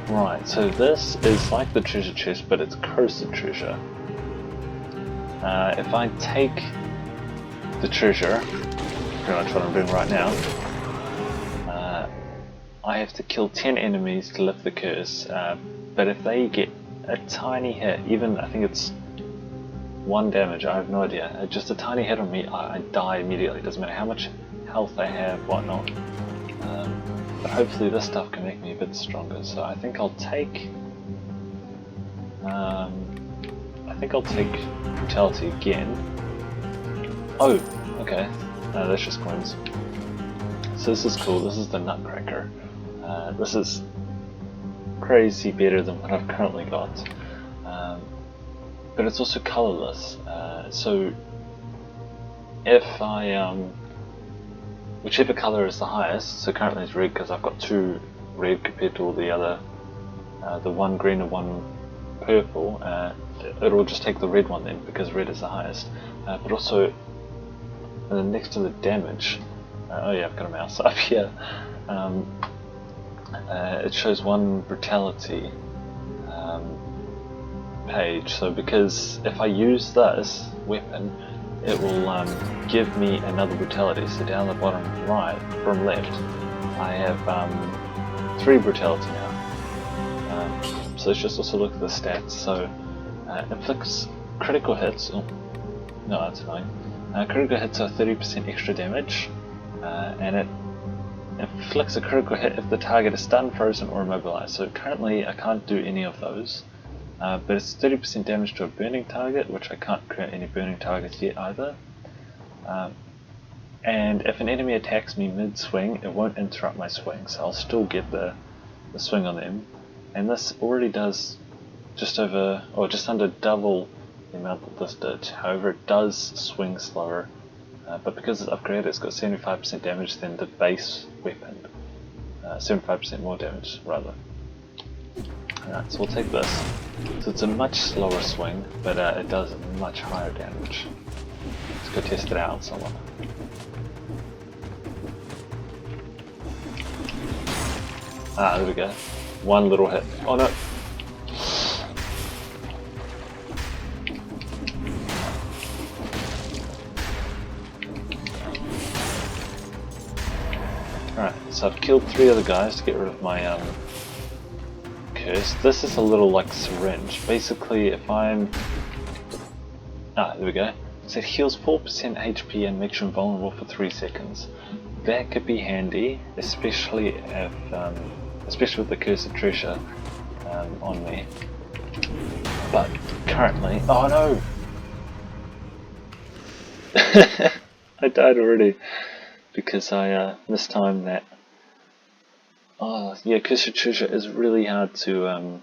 Right, so this is like the treasure chest, but it's cursed treasure. If I take the treasure, pretty much what I'm doing right now, I have to kill 10 enemies to lift the curse, but if they get a tiny hit, even I think it's 1 damage, I have no idea, just a tiny hit on me, I die immediately. It doesn't matter how much health I have, whatnot. But hopefully this stuff can make me a bit stronger, so I think I'll take brutality again. Oh, okay, that's just coins. So this is cool, this is the Nutcracker. This is crazy better than what I've currently got. But it's also colorless, so if I, whichever color is the highest, so currently it's red because I've got 2 red compared to all the other, the 1 green and 1 purple, it'll just take the red one then because red is the highest. But also, next to the damage, oh yeah, I've got a mouse up here, it shows 1 brutality page, so because if I use this weapon, it will give me another brutality. So down the bottom right, from left, I have 3 brutality now. So let's just also look at the stats. So inflicts critical hits. Oh, no, that's annoying. Critical hits are 30% extra damage, and it inflicts a critical hit if the target is stunned, frozen, or immobilized. So currently I can't do any of those. But it's 30% damage to a burning target, which I can't create any burning targets yet either. And if an enemy attacks me mid-swing, it won't interrupt my swing, so I'll still get the swing on them. And this already does just over, or just under double the amount that this did. However, it does swing slower, but because it's upgraded, it's got 75% damage than the base weapon. 75% more damage, rather. Alright, so we'll take this. So it's a much slower swing, but it does much higher damage. Let's go test it out on someone. Ah, there we go. 1 little hit. Oh no! Alright, so I've killed 3 other guys to get rid of my curse. This is a little like syringe. Basically, if I'm... Ah, there we go. So it heals 4% HP and makes you invulnerable for 3 seconds. That could be handy, especially if, especially with the cursed treasure on me. But currently, oh no! I died already because I mistimed that. Oh yeah, cursed treasure is really hard to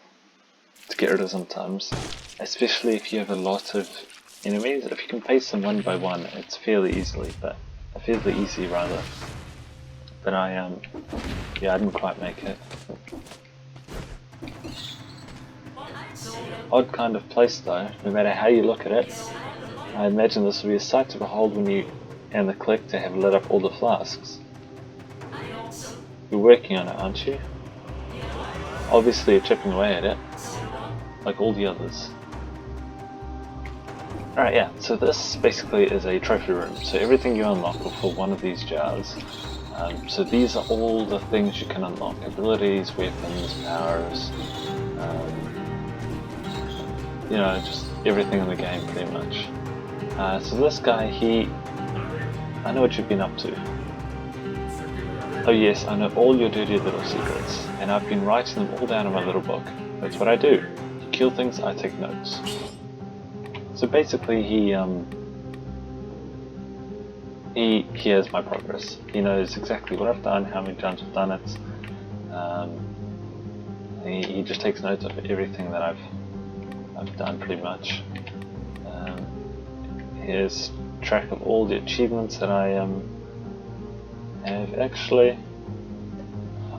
get rid of sometimes, especially if you have a lot of enemies. If you can paste them 1 by 1, it's fairly easy rather. But yeah, I didn't quite make it. Odd kind of place though, no matter how you look at it. I imagine this will be a sight to behold when you and the collector have lit up all the flasks. You're working on it, aren't you? Obviously you're chipping away at it, like all the others. Alright, yeah, so this basically is a trophy room, so everything you unlock will fill 1 of these jars. So these are all the things you can unlock: abilities, weapons, powers, you know, just everything in the game pretty much. So this guy, I know what you've been up to. Oh yes, I know all your dirty little secrets, and I've been writing them all down in my little book. That's what I do. You kill things, I take notes. So basically he hears my progress. He knows exactly what I've done, how many times I've done it. He just takes notes of everything that I've done pretty much. He has track of all the achievements that I have actually.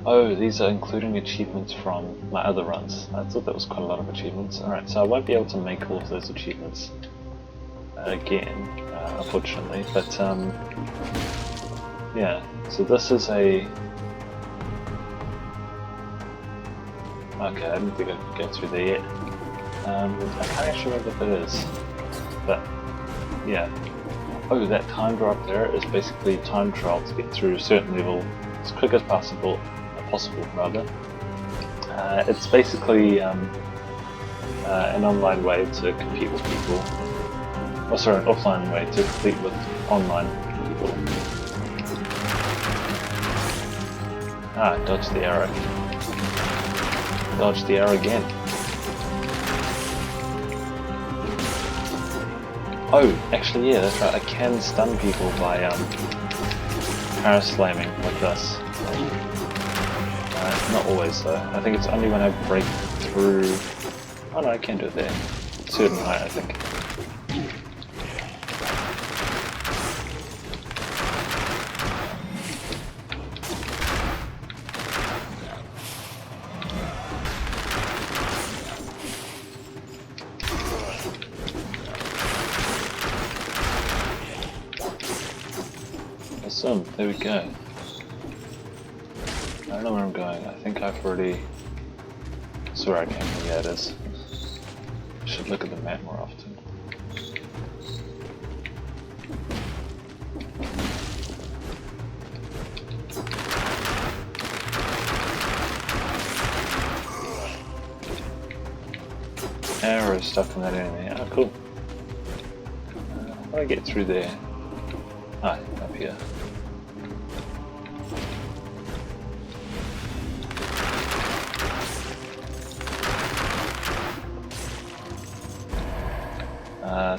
Oh, these are including achievements from my other runs. I thought that was quite a lot of achievements. Alright, so I won't be able to make all of those achievements again, unfortunately, but yeah, so this is a Okay, I didn't think I could go through there yet. I can't actually remember if it is, but yeah. Oh, that time drop there is basically time trial to get through a certain level as quick as possible. It's basically an online way to compete with people. Oh, sorry, an offline way to compete with online people. Ah, dodge the arrow. Dodge the arrow again. Oh, actually, yeah, that's right. I can stun people by paraslamming like this. Not always though. I think it's only when I break through. Oh no, I can do it there. Certain height, I think. Awesome, there we go. I don't know where I'm going. I think I've already... That's where I came from. Yeah, it is. I should look at the map more often. Arrow stuck in that enemy. Oh, cool. How do I get through there? Ah, up here.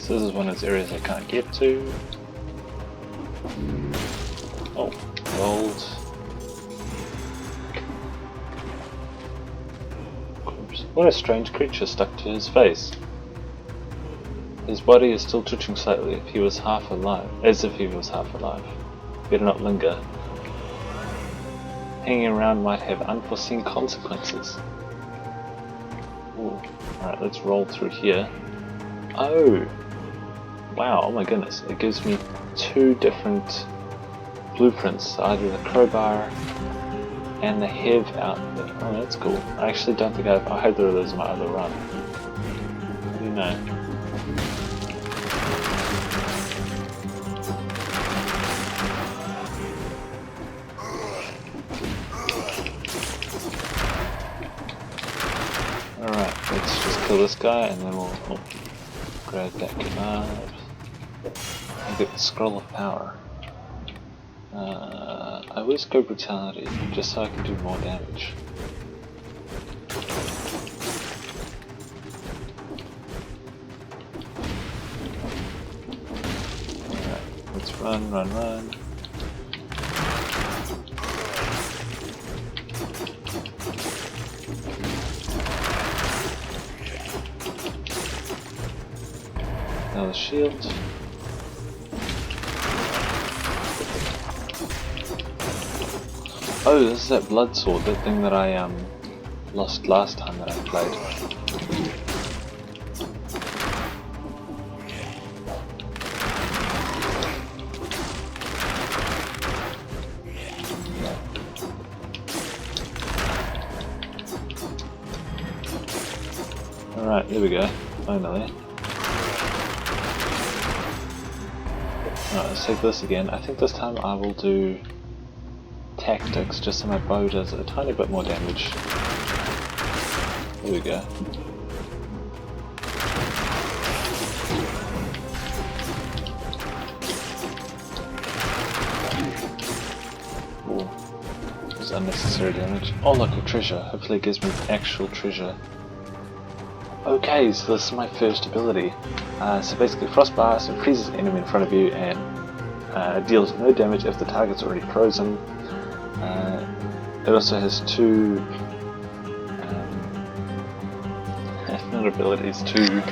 So this is one of those areas I can't get to. Oh, gold. What a strange creature stuck to his face. His body is still twitching slightly if he was half alive, as if he was half alive. Better not linger. Hanging around might have unforeseen consequences. Ooh. Alright, let's roll through here. Oh! Wow, oh my goodness, it gives me two different blueprints, either the crowbar and the hev outfit. Oh, that's cool. I actually don't think I have either of those in my other run. How do you know? Alright, let's just kill this guy and then we'll grab that command. And get the scroll of power. I always go brutality, just so I can do more damage. Alright, let's run, run, run. Now the shield. Oh, this is that blood sword, that thing that I lost last time that I played. Alright, there we go, finally. Alright, let's take this again. I think this time I will do tactics, just so my bow does a tiny bit more damage. There we go. Ooh, this is unnecessary damage. Oh look, a treasure. Hopefully it gives me actual treasure. Okay, so this is my first ability. So basically Frostbar, so it freezes the enemy in front of you and deals no damage if the target's already frozen. It also has two not abilities, two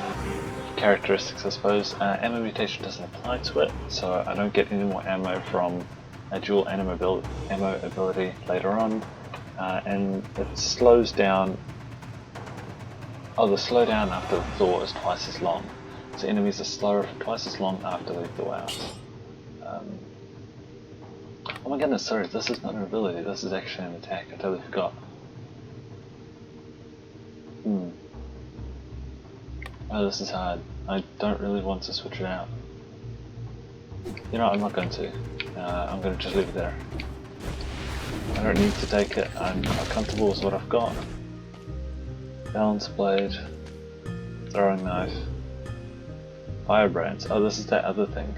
characteristics I suppose. Ammo mutation doesn't apply to it, so I don't get any more ammo from a dual ammo ability later on. And it slows down. Oh, the slowdown after the thaw is twice as long. So enemies are slower for twice as long after they thaw out. Oh my goodness, sorry, this is not an ability, this is actually an attack, I totally forgot. Oh, this is hard. I don't really want to switch it out. You know, I'm not going to. I'm going to just leave it there. I don't need to take it. I'm quite comfortable with what I've got. Balance blade, throwing knife, firebrands. Oh, this is that other thing.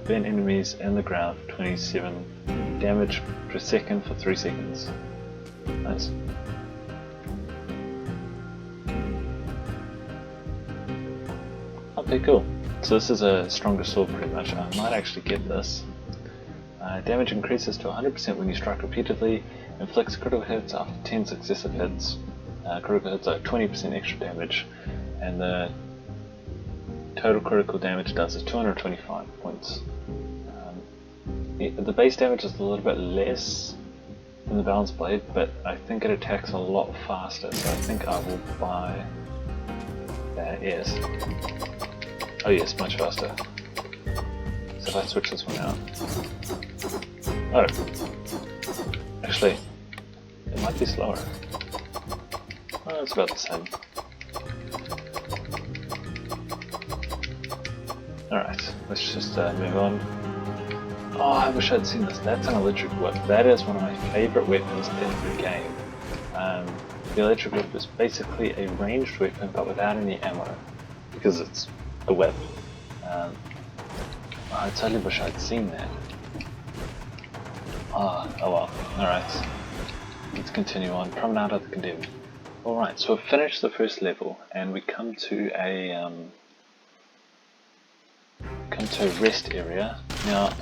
Burn enemies in the ground for 27 damage per second for 3 seconds. Nice. Okay, cool. So this is a stronger sword pretty much. I might actually get this. Damage increases to 100% when you strike repeatedly, inflicts critical hits after 10 successive hits. Critical hits are 20% extra damage, and the total critical damage does is 225 points. The base damage is a little bit less than the balance blade, but I think it attacks a lot faster, so I think I will buy that. Yes. Oh yes, much faster. So if I switch this one out. Oh. Actually, it might be slower. Oh, it's about the same. Alright, let's just move on. Oh, I wish I'd seen this. That's an electric whip. That is one of my favourite weapons in the game. The electric whip is basically a ranged weapon but without any ammo, because it's a whip. I totally wish I'd seen that. Oh well. Alright. Let's continue on. Promenade of the Condemned. Alright, so we've finished the first level and we come to a rest area. Now,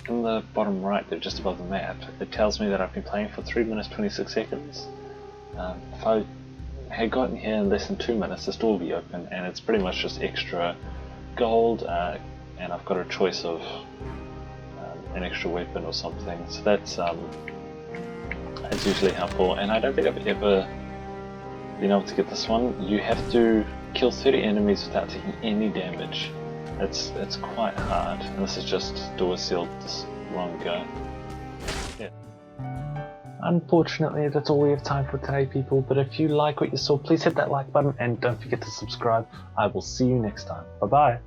in the bottom right there, just above the map, it tells me that I've been playing for 3 minutes 26 seconds. If I had gotten here in less than 2 minutes, this door will be open, and it's pretty much just extra gold, and I've got a choice of an extra weapon or something, so that's usually helpful. And I don't think I've ever been able to get this one. You have to kill 30 enemies without taking any damage. It's quite hard, and this is just door sealed this long ago. Yeah. Unfortunately, that's all we have time for today, people, but if you like what you saw, please hit that like button and don't forget to subscribe. I will see you next time. Bye bye.